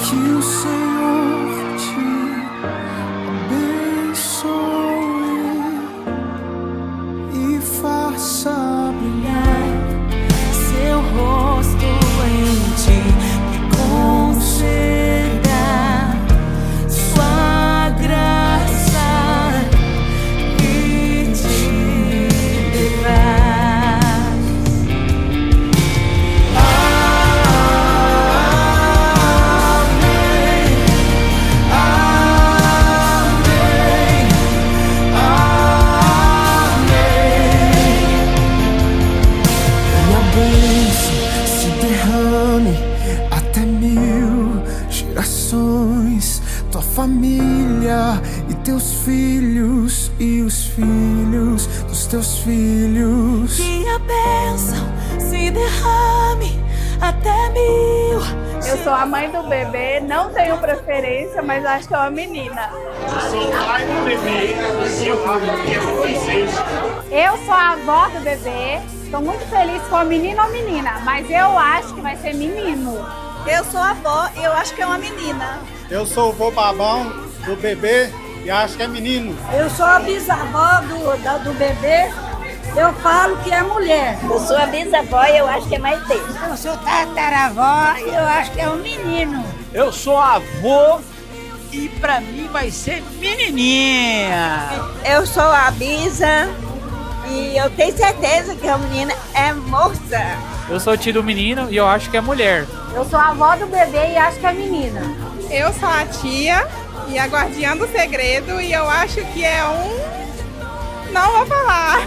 Que o Senhor te abençoe e faça brilhar seu rosto em ti, e conceda sua graça e te dê paz. Amém, amém, amém. minha bênção se derrame até 1000 gerações, tua família e teus filhos e os filhos dos teus filhos. Que a bênção se derrame até 1000. Eu sou a mãe do bebê, não tenho preferência, mas acho que é uma menina. Eu sou o pai do bebê e eu acho que é vocês. Eu sou a avó do bebê, estou muito feliz com a menina ou menina, mas eu acho que vai ser menino. Eu sou a avó e eu acho que é uma menina. Eu sou o vô babão do bebê e acho que é menino. Eu sou a bisavó do bebê, eu falo que é mulher. Eu sou a bisavó e eu acho que é mais tempo. Eu sou tataravó e eu acho que é um menino. Eu sou avô e pra mim vai ser menininha. Eu sou a bisa e eu tenho certeza que a menina é moça. Eu sou o tio do menino e eu acho que é mulher. Eu sou a avó do bebê e acho que é menina. Eu sou a tia e a guardiã do segredo e eu acho que é um... Não vou falar.